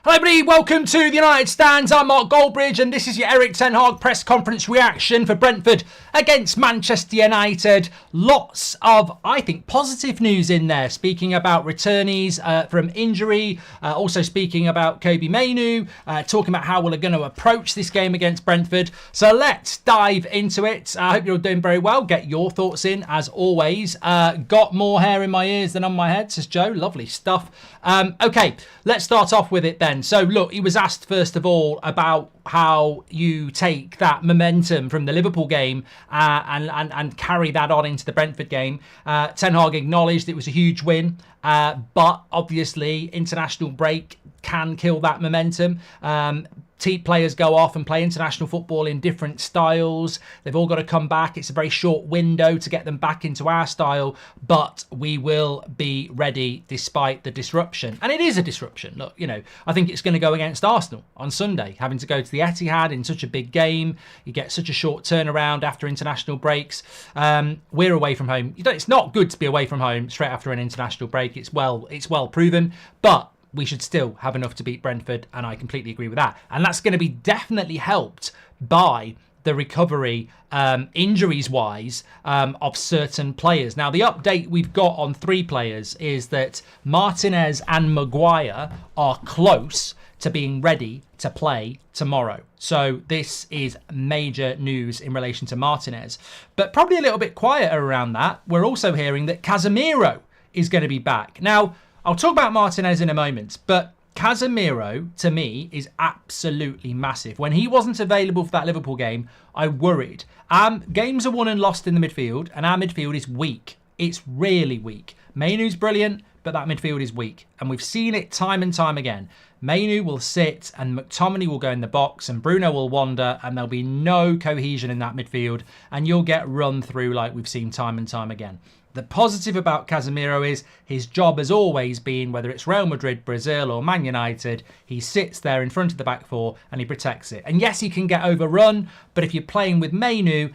Hello everybody, welcome to the United Stands. I'm Mark Goldbridge and this is your Erik ten Hag press conference reaction for Brentford against Manchester United. Lots of, I think, positive news in there, speaking about returnees from injury, also speaking about Mainoo, talking about how we're going to approach this game against Brentford. So let's dive into it. I hope you're doing very well. Get your thoughts in as always. Got more hair in my ears than on my head, says Joe. Lovely stuff. Okay, let's start off with it then. So look, he was asked first of all about how you take that momentum from the Liverpool game and carry that on into the Brentford game. Ten Hag acknowledged it was a huge win, but obviously international break can kill that momentum. Players go off and play international football in different styles. They've all got to come back. It's a very short window to get them back into our style, but we will be ready despite the disruption. And it is a disruption. Look, you know, I think it's going to go against Arsenal on Sunday, having to go to the Etihad in such a big game. You get such a short turnaround after international breaks. We're away from home. It's not good to be away from home straight after an international break. It's well proven, but we should still have enough to beat Brentford, and I completely agree with that. And that's going to be definitely helped by the recovery, injuries-wise, of certain players. Now, the update we've got on 3 players is that Martinez and Maguire are close to being ready to play tomorrow. So this is major news in relation to Martinez. But probably a little bit quieter around that, we're also hearing that Casemiro is going to be back. Now, I'll talk about Martinez in a moment, but Casemiro, to me, is absolutely massive. When he wasn't available for that Liverpool game, I worried. Games are won and lost in the midfield, and our midfield is weak. It's really weak. Mainoo's brilliant, but that midfield is weak. And we've seen it time and time again. Mainoo will sit, and McTominay will go in the box, and Bruno will wander, and there'll be no cohesion in that midfield, and you'll get run through like we've seen time and time again. The positive about Casemiro is his job has always been, whether it's Real Madrid, Brazil or Man United, he sits there in front of the back four and he protects it. And yes, he can get overrun, but if you're playing with Mainoo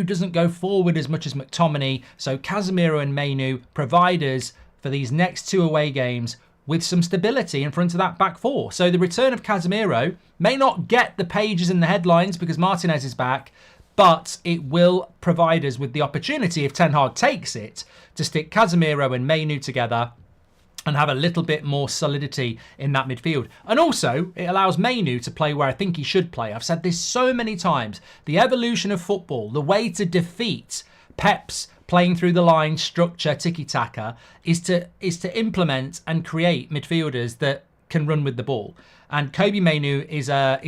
doesn't go forward as much as McTominay. So Casemiro and Mainoo provide us for these next 2 away games with some stability in front of that back four. So the return of Casemiro may not get the pages and the headlines because Martinez is back, but it will provide us with the opportunity, if Ten Hag takes it, to stick Casemiro and Mainoo together and have a little bit more solidity in that midfield. And also, it allows Mainoo to play where I think he should play. I've said this so many times. The evolution of football, the way to defeat Pep's playing through the line structure, tiki-taka, is to implement and create midfielders that can run with the ball. And Mainoo is a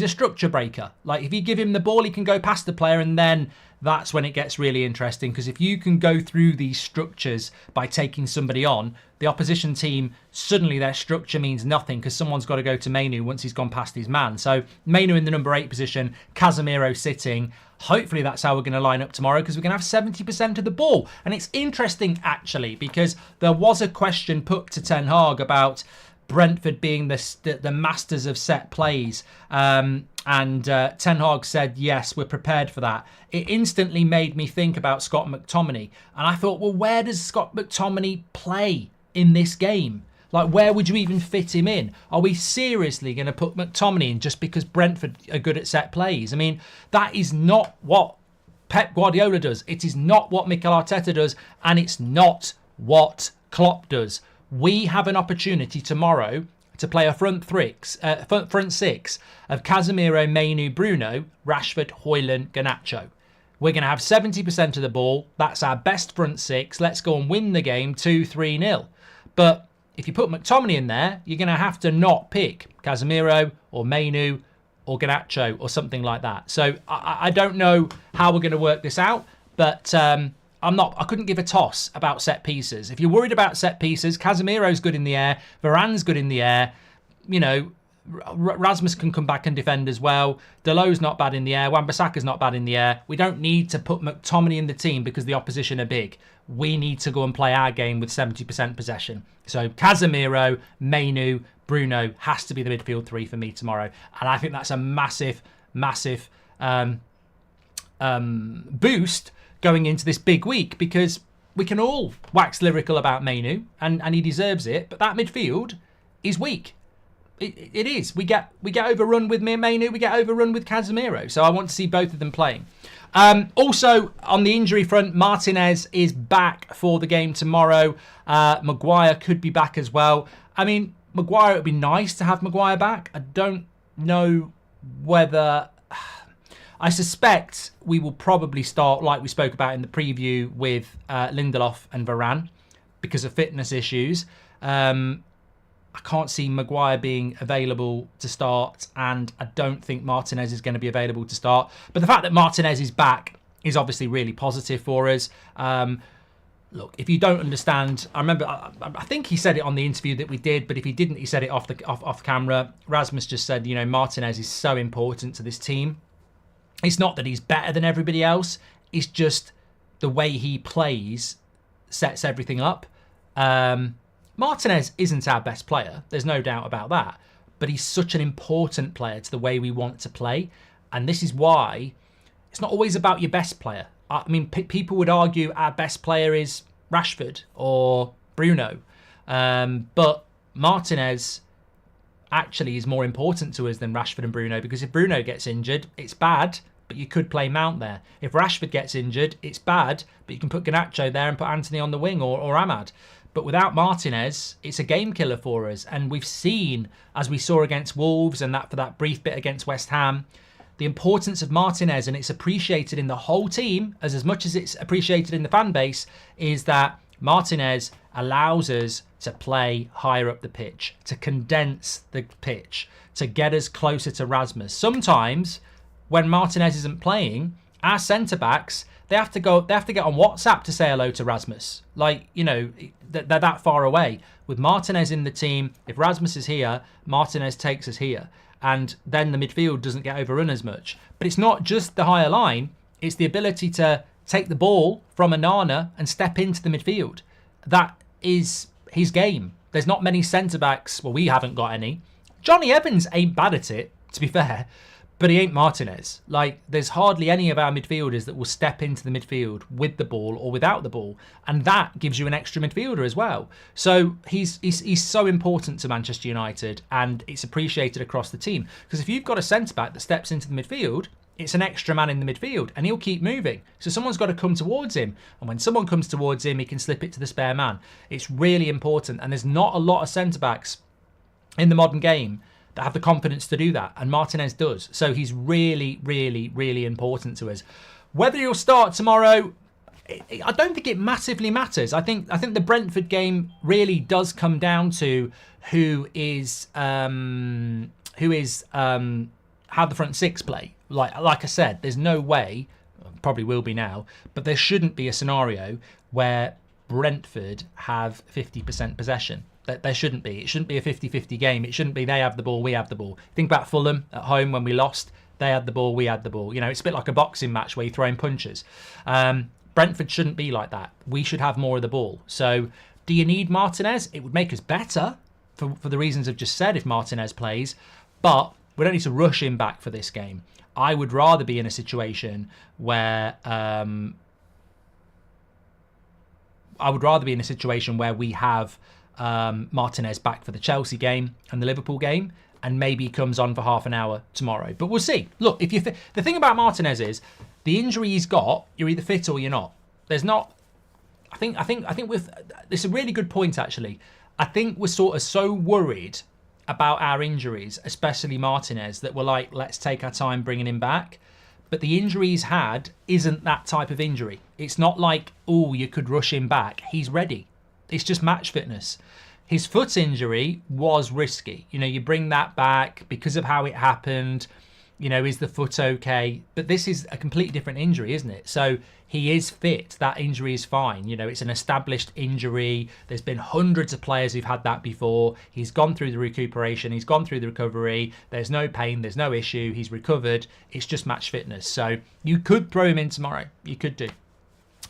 structure breaker. Like, if you give him the ball, he can go past the player, and then that's when it gets really interesting. Because if you can go through these structures by taking somebody on, the opposition team, suddenly their structure means nothing because someone's got to go to Mainoo once he's gone past his man. So Mainoo in the number 8 position, Casemiro sitting. Hopefully that's how we're going to line up tomorrow, because we're going to have 70% of the ball. And it's interesting, actually, because there was a question put to Ten Hag about Brentford being the masters of set plays. And Ten Hag said, yes, we're prepared for that. It instantly made me think about Scott McTominay. And I thought, well, where does Scott McTominay play in this game? Like, where would you even fit him in? Are we seriously going to put McTominay in just because Brentford are good at set plays? I mean, that is not what Pep Guardiola does. It is not what Mikel Arteta does. And it's not what Klopp does. We have an opportunity tomorrow to play a front six of Casemiro, Mainoo, Bruno, Rashford, Højlund, Garnacho. We're going to have 70% of the ball. That's our best front six. Let's go and win the game 2-3-0. But if you put McTominay in there, you're going to have to not pick Casemiro or Mainoo or Garnacho or something like that. So I don't know how we're going to work this out, but I couldn't give a toss about set pieces. If you're worried about set pieces, Casemiro's good in the air, Varane's good in the air, you know, Rasmus can come back and defend as well. Dalot's not bad in the air. Wan-Bissaka's not bad in the air. We don't need to put McTominay in the team because the opposition are big. We need to go and play our game with 70% possession. So Casemiro, Mainoo, Bruno has to be the midfield 3 for me tomorrow. And I think that's a massive, massive boost going into this big week, because we can all wax lyrical about Mainoo, and he deserves it, but that midfield is weak. It is. We get overrun with Mainoo, we get overrun with Casemiro. So I want to see both of them playing. Also, on the injury front, Martinez is back for the game tomorrow. Maguire could be back as well. I mean, Maguire, it would be nice to have Maguire back. I don't know whether... I suspect we will probably start, like we spoke about in the preview, with Lindelof and Varane because of fitness issues. I can't see Maguire being available to start, and I don't think Martinez is going to be available to start. But the fact that Martinez is back is obviously really positive for us. Look, if you don't understand, I remember, I think he said it on the interview that we did, but if he didn't, he said it off camera. Rasmus just said, you know, Martinez is so important to this team. It's not that he's better than everybody else. It's just the way he plays sets everything up. Martinez isn't our best player. There's no doubt about that. But he's such an important player to the way we want to play. And this is why it's not always about your best player. I mean, people would argue our best player is Rashford or Bruno. But Martinez actually is more important to us than Rashford and Bruno, because if Bruno gets injured, it's bad, but you could play Mount there. If Rashford gets injured, it's bad, but you can put Garnacho there and put Anthony on the wing or Ahmad. But without Martinez, it's a game killer for us. And we've seen, as we saw against Wolves and for that brief bit against West Ham, the importance of Martinez, and it's appreciated in the whole team as much as it's appreciated in the fan base, is that Martinez allows us to play higher up the pitch, to condense the pitch, to get us closer to Rasmus. Sometimes when Martinez isn't playing, our centre-backs, they have to get on WhatsApp to say hello to Rasmus. Like, you know, they're that far away. With Martinez in the team, if Rasmus is here, Martinez takes us here. And then the midfield doesn't get overrun as much. But it's not just the higher line, it's the ability to take the ball from Onana and step into the midfield. That is his game. There's not many centre-backs, well, we haven't got any. Johnny Evans ain't bad at it, to be fair, but he ain't Martinez. Like, there's hardly any of our midfielders that will step into the midfield with the ball or without the ball, and that gives you an extra midfielder as well. So he's so important to Manchester United, and it's appreciated across the team. Because if you've got a centre-back that steps into the midfield, it's an extra man in the midfield, and he'll keep moving. So someone's got to come towards him. And when someone comes towards him, he can slip it to the spare man. It's really important. And there's not a lot of centre-backs in the modern game that have the confidence to do that. And Martinez does. So he's really, really, really important to us. Whether he'll start tomorrow, I don't think it massively matters. I think the Brentford game really does come down to who is how the front six play. Like I said, there's no way, probably will be now, but there shouldn't be a scenario where Brentford have 50% possession. There shouldn't be. It shouldn't be a 50-50 game. It shouldn't be they have the ball, we have the ball. Think about Fulham at home when we lost. They had the ball, we had the ball. You know, it's a bit like a boxing match where you're throwing punches. Brentford shouldn't be like that. We should have more of the ball. So do you need Martinez? It would make us better for the reasons I've just said if Martinez plays. But we don't need to rush him back for this game. I would rather be in a situation where we have Martinez back for the Chelsea game and the Liverpool game, and maybe he comes on for half an hour tomorrow. But we'll see. Look, if the thing about Martinez is the injury he's got, you're either fit or you're not. There's not. I think with it's a really good point actually. I think we're sort of so worried about our injuries, especially Martinez, that we're like, let's take our time bringing him back. But the injury he's had isn't that type of injury. It's not like, oh, you could rush him back. He's ready. It's just match fitness. His foot injury was risky. You know, you bring that back because of how it happened. You know, is the foot okay? But this is a completely different injury, isn't it? So he is fit. That injury is fine. You know, it's an established injury. There's been hundreds of players who've had that before. He's gone through the recuperation. He's gone through the recovery. There's no pain. There's no issue. He's recovered. It's just match fitness. So you could throw him in tomorrow. You could do.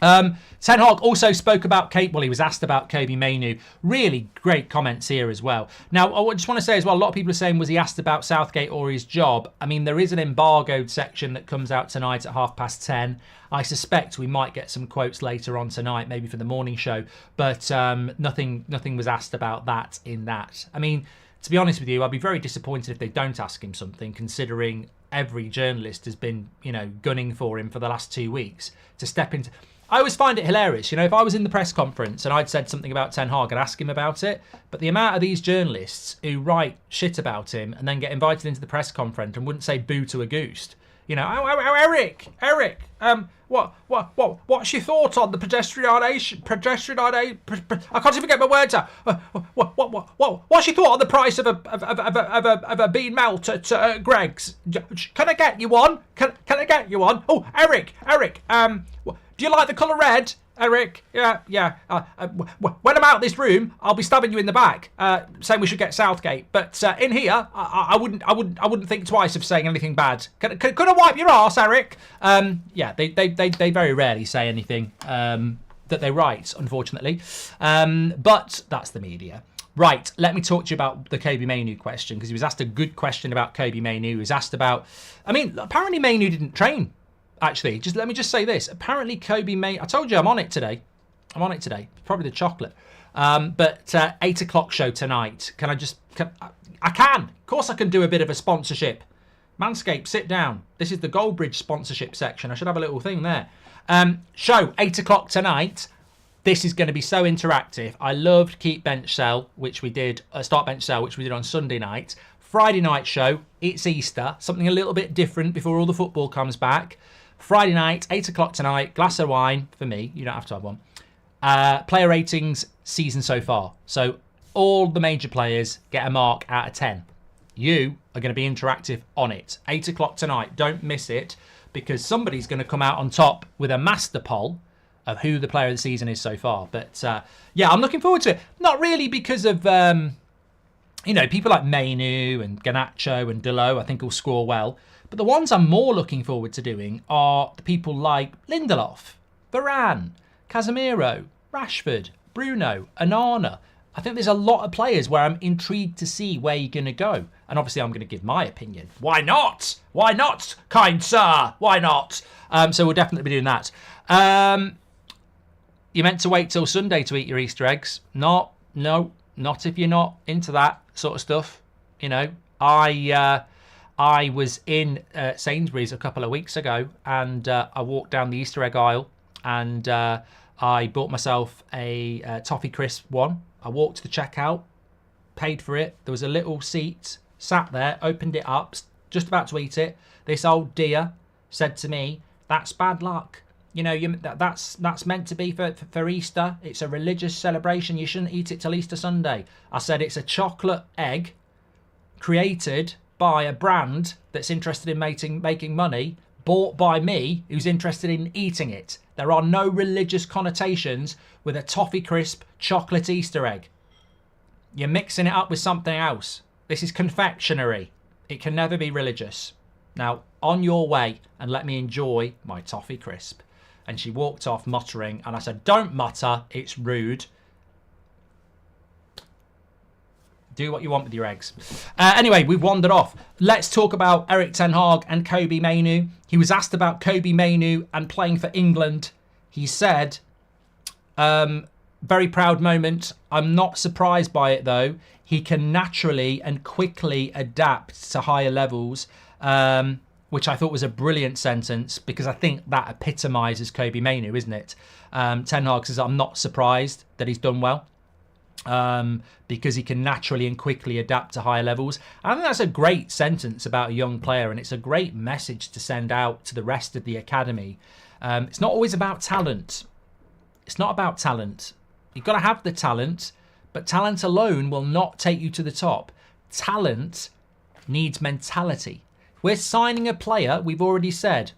Ten Hag also spoke about he was asked about Kobbie Mainoo. Really great comments here as well. Now, I just want to say as well, a lot of people are saying, was he asked about Southgate or his job? I mean, there is an embargoed section that comes out tonight at 10:30. I suspect we might get some quotes later on tonight, maybe for the morning show, but nothing was asked about that in that. I mean, to be honest with you, I'd be very disappointed if they don't ask him something, considering every journalist has been, gunning for him for the last 2 weeks to step into. I always find it hilarious, if I was in the press conference and I'd said something about Ten Hag, I'd ask him about it. But the amount of these journalists who write shit about him and then get invited into the press conference and wouldn't say boo to a goose. Eric, what's your thought on the pedestrianisation? I can't even get my words out. What's your thought on the price of a bean melt at Greg's? Can I get you one? Can I get you one? Oh, Eric, do you like the colour red? Eric, yeah. When I'm out of this room, I'll be stabbing you in the back, saying we should get Southgate. But in here, I wouldn't think twice of saying anything bad. Could I wipe your arse, Eric? They very rarely say anything that they write, unfortunately. But that's the media. Right, let me talk to you about the Kobbie Mainoo question, because he was asked a good question about Kobbie Mainoo. He was asked about, apparently Mainoo didn't train. Actually, let me say this. Apparently, Kobbie Mainoo. I told you I'm on it today. Probably the chocolate. But 8 o'clock show tonight. I can. Of course, I can do a bit of a sponsorship. Manscaped, sit down. This is the Goldbridge sponsorship section. I should have a little thing there. Show 8 o'clock tonight. This is going to be so interactive. I loved Keep Bench Sell, which we did. Start Bench Sell, which we did on Sunday night. Friday night show. It's Easter. Something a little bit different before all the football comes back. Friday night, 8 o'clock tonight, glass of wine for me. You don't have to have one. Player ratings, season so far. So all the major players get a mark out of 10. You are going to be interactive on it. 8 o'clock tonight. Don't miss it, because somebody's going to come out on top with a master poll of who the player of the season is so far. But I'm looking forward to it. Not really because of, people like Mainoo and Garnacho and Delo, I think will score well. But the ones I'm more looking forward to doing are the people like Lindelof, Varane, Casemiro, Rashford, Bruno, Onana. I think there's a lot of players where I'm intrigued to see where you're going to go. And obviously I'm going to give my opinion. Why not? Why not, kind sir? Why not? So we'll definitely be doing that. You meant to wait till Sunday to eat your Easter eggs. No, not if you're not into that sort of stuff. I was in Sainsbury's a couple of weeks ago, and I walked down the Easter egg aisle, and I bought myself a toffee crisp one. I walked to the checkout, paid for it. There was a little seat, sat there, opened it up, just about to eat it. This old dear said to me, "That's bad luck. That's meant to be for Easter. It's a religious celebration. You shouldn't eat it till Easter Sunday." I said, "It's a chocolate egg created by a brand that's interested in making money, bought by me, who's interested in eating it. There are no religious connotations with a toffee crisp chocolate Easter egg. You're mixing it up with something else. This is confectionery. It can never be religious. Now, on your way, and let me enjoy my toffee crisp." And she walked off muttering, and I said, "Don't mutter, it's rude. Do what you want with your eggs." Anyway, we've wandered off. Let's talk about Erik Ten Hag and Kobbie Mainoo. He was asked about Kobbie Mainoo and playing for England. He said, very proud moment. I'm not surprised by it, though. He can naturally and quickly adapt to higher levels, which I thought was a brilliant sentence, because I think that epitomises Kobbie Mainoo, isn't it? Ten Hag says, "I'm not surprised that he's done well." Because he can naturally and quickly adapt to higher levels. And I think that's a great sentence about a young player, and it's a great message to send out to the rest of the academy. It's not always about talent. It's not about talent. You've got to have the talent, but talent alone will not take you to the top. Talent needs mentality. We're signing a player, we've already said.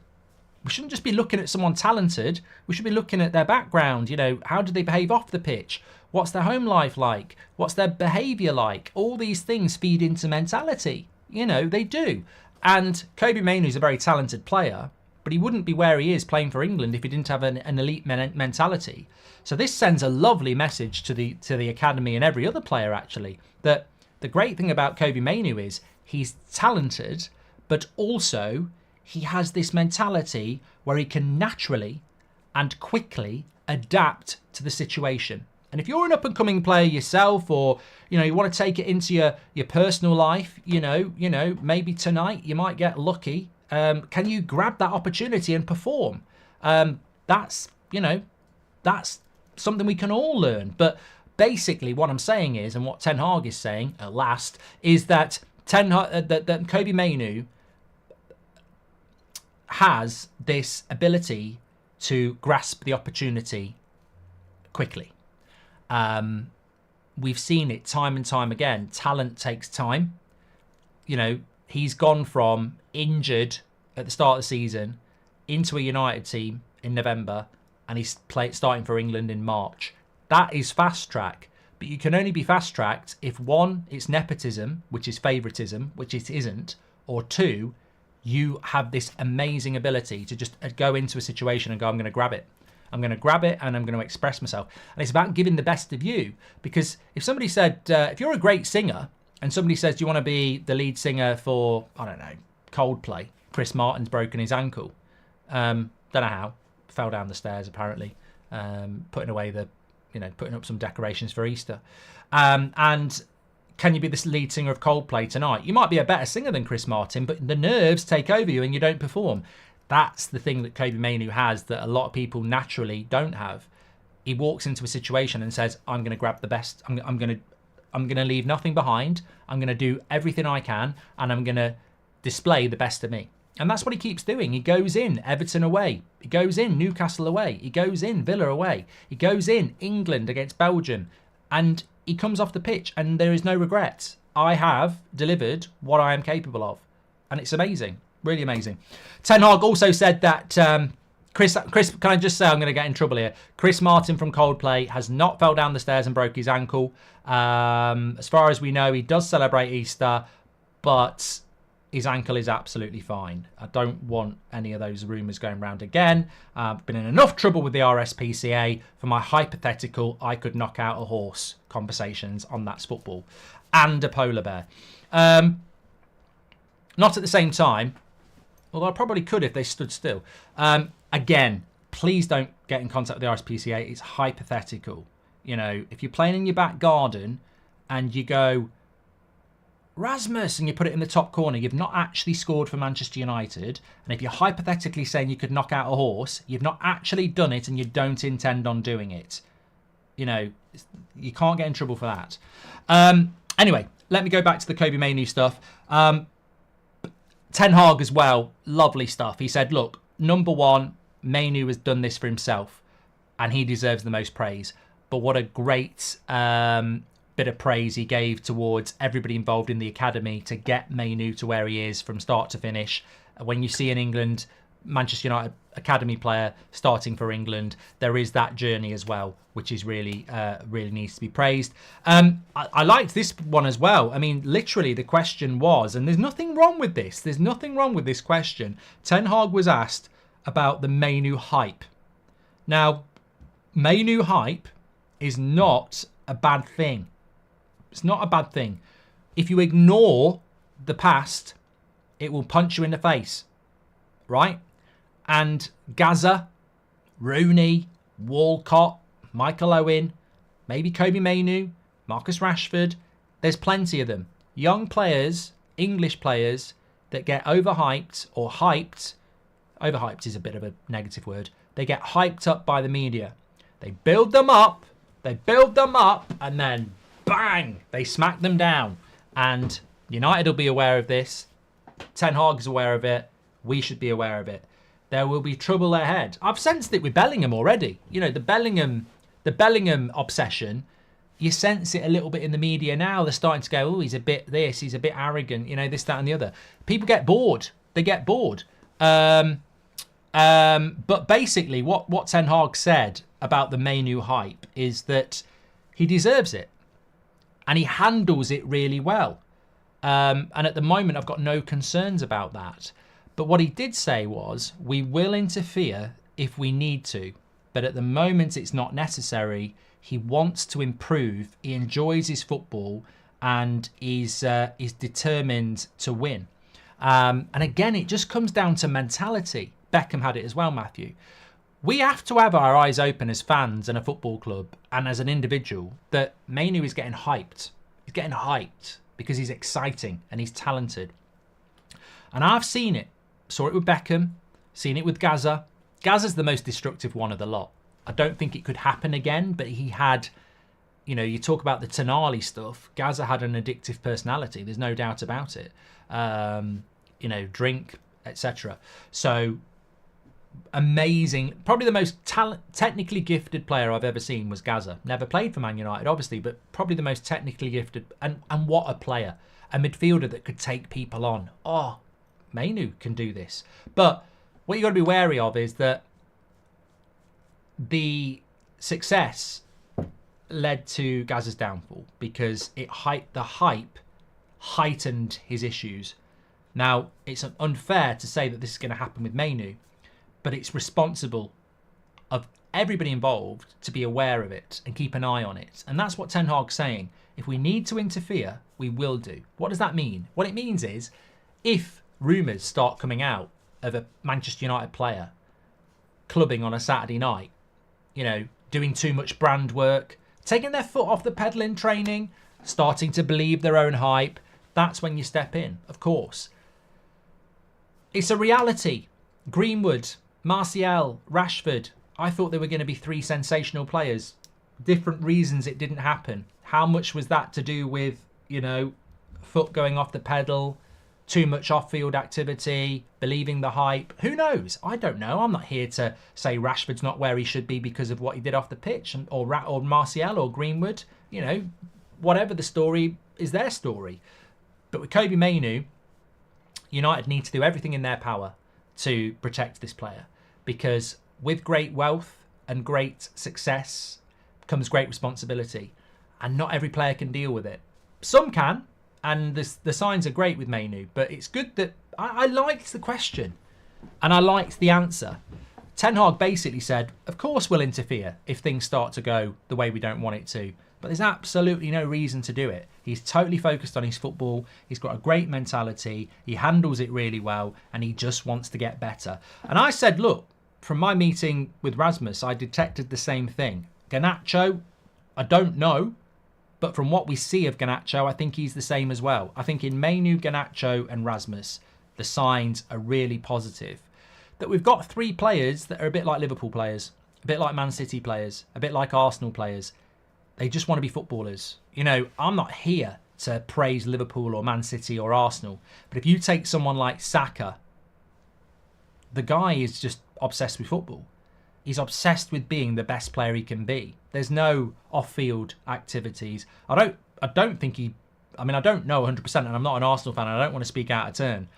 We shouldn't just be looking at someone talented. We should be looking at their background. How do they behave off the pitch? What's their home life like? What's their behaviour like? All these things feed into mentality. They do. And Kobbie Mainoo is a very talented player, but he wouldn't be where he is playing for England if he didn't have an elite mentality. So this sends a lovely message to the academy and every other player, actually, that the great thing about Kobbie Mainoo is he's talented, but also he has this mentality where he can naturally and quickly adapt to the situation. And if you're an up-and-coming player yourself, or you want to take it into your personal life, maybe tonight you might get lucky. Can you grab that opportunity and perform? That's something we can all learn. But basically, what I'm saying is, and what Ten Hag is saying at last, is that that Kobbie Mainoo has this ability to grasp the opportunity quickly. We've seen it time and time again. Talent takes time. He's gone from injured at the start of the season into a United team in November, and he's starting for England in March. That is fast track. But you can only be fast tracked if, one, it's nepotism, which is favouritism, which it isn't, or two, you have this amazing ability to just go into a situation and go, I'm going to grab it. I'm going to grab it and I'm going to express myself. And it's about giving the best of you. Because if somebody said, if you're a great singer and somebody says, do you want to be the lead singer for, I don't know, Coldplay? Chris Martin's broken his ankle. Don't know how. Fell down the stairs apparently. Putting up some decorations for Easter. And can you be the lead singer of Coldplay tonight? You might be a better singer than Chris Martin, but the nerves take over you and you don't perform. That's the thing that Kobbie Mainoo has that a lot of people naturally don't have. He walks into a situation and says, I'm going to grab the best. I'm going to leave nothing behind. I'm going to do everything I can, and I'm going to display the best of me. And that's what he keeps doing. He goes in Everton away. He goes in Newcastle away. He goes in Villa away. He goes in England against Belgium. And he comes off the pitch and there is no regrets. I have delivered what I am capable of. And it's amazing. Really amazing. Ten Hag also said that Chris, can I just say, I'm going to get in trouble here. Chris Martin from Coldplay has not fell down the stairs and broke his ankle. As far as we know, he does celebrate Easter, but his ankle is absolutely fine. I don't want any of those rumours going around again. I've been in enough trouble with the RSPCA for my hypothetical I could knock out a horse conversations on That's Football and a polar bear. Not at the same time, although I probably could if they stood still. Again, please don't get in contact with the RSPCA. It's hypothetical. If you're playing in your back garden and you go, Rasmus, and you put it in the top corner, you've not actually scored for Manchester United. And if you're hypothetically saying you could knock out a horse, you've not actually done it and you don't intend on doing it. You can't get in trouble for that. Anyway, let me go back to the Kobbie Mainoo stuff. Ten Hag as well, lovely stuff. He said, look, number one, Mainoo has done this for himself and he deserves the most praise. But what a great bit of praise he gave towards everybody involved in the academy to get Mainoo to where he is from start to finish. When you see in England, Manchester United academy player starting for England, there is that journey as well, which is really needs to be praised. I liked this one as well. I mean, literally the question was, and there's nothing wrong with this. There's nothing wrong with this question. Ten Hag was asked about the Mainoo hype. Now, Mainoo hype is not a bad thing. It's not a bad thing. If you ignore the past, it will punch you in the face, right? And Gaza, Rooney, Walcott, Michael Owen, maybe Kobbie Mainoo, Marcus Rashford, there's plenty of them. Young players, English players that get overhyped or hyped. Overhyped is a bit of a negative word. They get hyped up by the media. They build them up, and then bang, they smack them down. And United will be aware of this. Ten Hag is aware of it. We should be aware of it. There will be trouble ahead. I've sensed it with Bellingham already. The Bellingham obsession, you sense it a little bit in the media now. They're starting to go, oh, he's a bit this, he's a bit arrogant, this, that, and the other. People get bored. They get bored. But basically, what Ten Hag said about the Mainoo hype is that he deserves it. And he handles it really well. And at the moment, I've got no concerns about that. But what he did say was, we will interfere if we need to. But at the moment, it's not necessary. He wants to improve. He enjoys his football. And is determined to win. And again, it just comes down to mentality. Beckham had it as well, Matthew. we have to have our eyes open as fans and a football club and as an individual that Mainoo is getting hyped. He's getting hyped because he's exciting and he's talented. And I've seen it. Saw it with Beckham. Seen it with Gaza. Gaza's the most destructive one of the lot. I don't think it could happen again, but he had, you know, you talk about the Tonali stuff. Gaza had an addictive personality. There's no doubt about it. You know, drink, etc. So amazing. Probably the most technically gifted player I've ever seen was Gaza. Never played for Man United, obviously, but probably the most technically gifted. And what a player. A midfielder that could take people on. Oh, Mainoo can do this. But what you got to be wary of is that the success led to Gaza's downfall because the hype heightened his issues. Now, it's unfair to say that this is going to happen with Mainoo, but it's responsible of everybody involved to be aware of it and keep an eye on it. And that's what Ten Hag's saying. If we need to interfere, we will do. What does that mean? What it means is if rumours start coming out of a Manchester United player clubbing on a Saturday night, you know, doing too much brand work, taking their foot off the pedal in training, starting to believe their own hype, that's when you step in, of course. It's a reality. Greenwood, Martial, Rashford. I thought there were going to be 3 sensational players. Different reasons it didn't happen. How much was that to do with, you know, foot going off the pedal, too much off-field activity, believing the hype? Who knows? I don't know. I'm not here to say Rashford's not where he should be because of what he did off the pitch, or Martial or Greenwood. You know, whatever the story is their story. But with Kobbie Mainoo, United need to do everything in their power to protect this player, because with great wealth and great success comes great responsibility, and not every player can deal with it. Some can, and the signs are great with Mainoo, but it's good that I liked the question and I liked the answer. Ten Hag basically said, of course we'll interfere if things start to go the way we don't want it to, but there's absolutely no reason to do it. He's totally focused on his football. He's got a great mentality. He handles it really well, and he just wants to get better. And I said, look, from my meeting with Rasmus, I detected the same thing. Garnacho, I don't know, but from what we see of Garnacho, I think he's the same as well. I think in Mainoo, Garnacho and Rasmus, the signs are really positive. That we've got 3 players that are a bit like Liverpool players, a bit like Man City players, a bit like Arsenal players. They just want to be footballers. You know, I'm not here to praise Liverpool or Man City or Arsenal, but if you take someone like Saka, the guy is just obsessed with football. He's obsessed with being the best player he can be. There's no off-field activities. I don't think he... I mean, I don't know 100%, and I'm not an Arsenal fan, and I don't want to speak out of turn.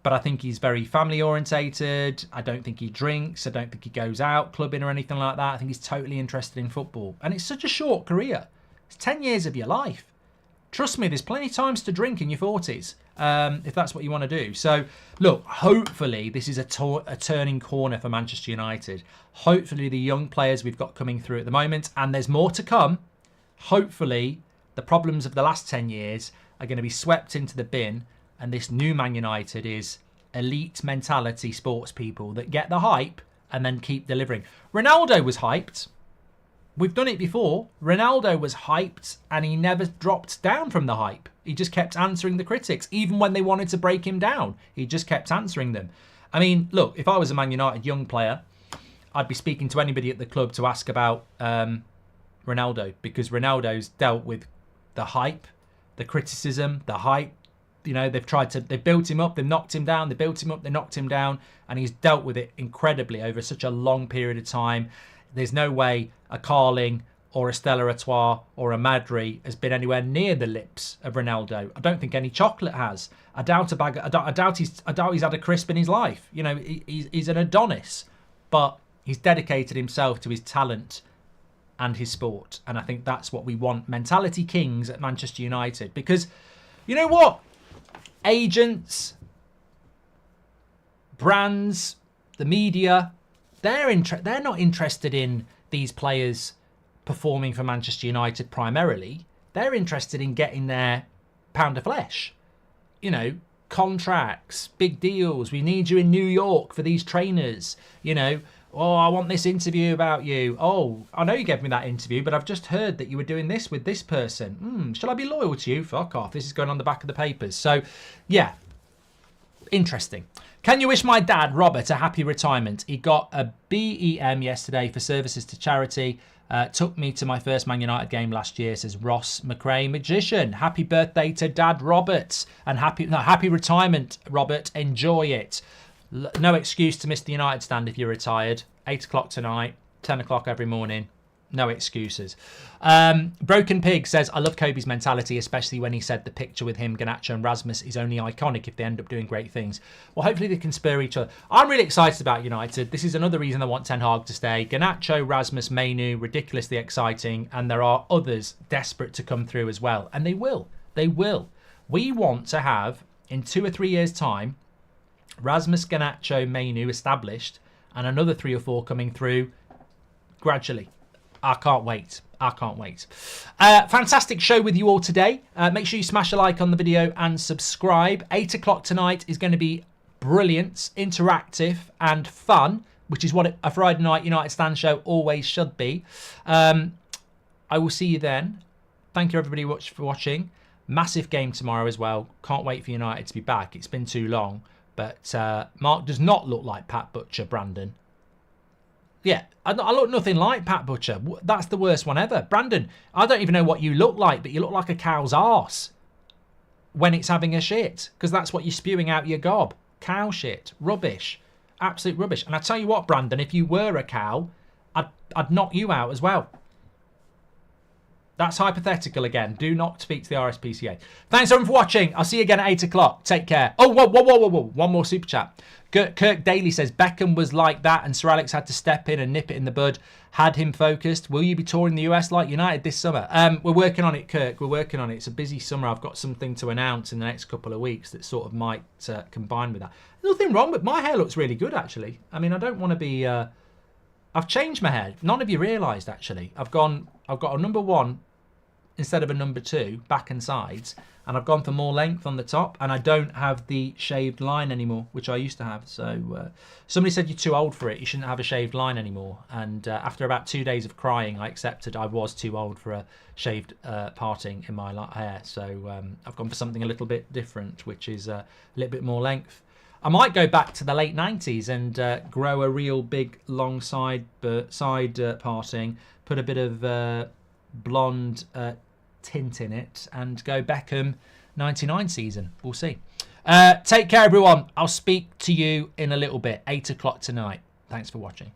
But I think he's very family-orientated. I don't think he drinks. I don't think he goes out clubbing or anything like that. I think he's totally interested in football. And it's such a short career. It's 10 years of your life. Trust me, there's plenty of times to drink in your 40s, if that's what you want to do. So, look, hopefully this is a turning corner for Manchester United. Hopefully the young players we've got coming through at the moment, and there's more to come, hopefully the problems of the last 10 years are going to be swept into the bin, and this new Man United is elite mentality sports people that get the hype and then keep delivering. Ronaldo was hyped. We've done it before. Ronaldo was hyped and he never dropped down from the hype. He just kept answering the critics. Even when they wanted to break him down, he just kept answering them. I mean, look, if I was a Man United young player, I'd be speaking to anybody at the club to ask about Ronaldo, because Ronaldo's dealt with the hype, the criticism, the hype. You know, they've built him up, they've knocked him down, they built him up, they knocked him down, and he's dealt with it incredibly over such a long period of time. There's no way a Carling or a Stella Artois or a Madri has been anywhere near the lips of Ronaldo. I don't think any chocolate has. I doubt he's had a crisp in his life. You know, he's an Adonis, but he's dedicated himself to his talent and his sport, and I think that's what we want. Mentality kings at Manchester United, because you know what? Agents, brands, the media, they're not interested in these players performing for Manchester United primarily. They're interested in getting their pound of flesh. You know, contracts, big deals. We need you in New York for these trainers. You know, Oh, I want this interview about you. Oh, I know you gave me that interview, but I've just heard that you were doing this with this person. Shall I be loyal to you? Fuck off. This is going on the back of the papers. So, yeah, interesting. Can you wish my dad, Robert, a happy retirement? He got a BEM yesterday for services to charity. Took me to my first Man United game last year, says Ross McRae Magician. Happy birthday to Dad Robert. And happy retirement, Robert. Enjoy it. No excuse to miss the United stand if you're retired. 8 o'clock tonight, 10 o'clock every morning. No excuses. Broken Pig says, I love Kobe's mentality, especially when he said the picture with him, Garnacho and Rasmus is only iconic if they end up doing great things. Well, hopefully they can spur each other. I'm really excited about United. This is another reason I want Ten Hag to stay. Garnacho, Rasmus, Mainoo, ridiculously exciting. And there are others desperate to come through as well. And they will. They will. We want to have, in 2 or 3 years' time, Rasmus, Garnacho, Mainoo established, and another 3 or 4 coming through gradually. I can't wait. I can't wait. Fantastic show with you all today. Make sure you smash a like on the video and subscribe. 8 o'clock tonight is going to be brilliant, interactive and fun, which is what a Friday night United Stand show always should be. I will see you then. Thank you everybody for watching. Massive game tomorrow as well. Can't wait for United to be back. It's been too long. But Mark does not look like Pat Butcher, Brandon. Yeah, I look nothing like Pat Butcher. That's the worst one ever. Brandon, I don't even know what you look like, but you look like a cow's arse when it's having a shit. Because that's what you're spewing out your gob. Cow shit. Rubbish. Absolute rubbish. And I tell you what, Brandon, if you were a cow, I'd knock you out as well. That's hypothetical again. Do not speak to the RSPCA. Thanks everyone for watching. I'll see you again at 8 o'clock. Take care. Oh, whoa. One more super chat. Kirk Daly says, Beckham was like that and Sir Alex had to step in and nip it in the bud. Had him focused. Will you be touring the US like United this summer? We're working on it, Kirk. We're working on it. It's a busy summer. I've got something to announce in the next couple of weeks that sort of might combine with that. There's nothing wrong with my hair. Looks really good, actually. I mean, I don't want to be... I've changed my hair. None of you realised, actually. I've got a number 1 instead of a number 2, back and sides, and I've gone for more length on the top, and I don't have the shaved line anymore, which I used to have. So somebody said you're too old for it, you shouldn't have a shaved line anymore, and after about 2 days of crying, I accepted I was too old for a shaved parting in my hair. So I've gone for something a little bit different, which is a little bit more length. I might go back to the late 90s and grow a real big long side parting, put a bit of blonde tint in it and go Beckham 99 season. We'll see. Take care everyone. I'll speak to you in a little bit. 8 o'clock tonight. Thanks for watching.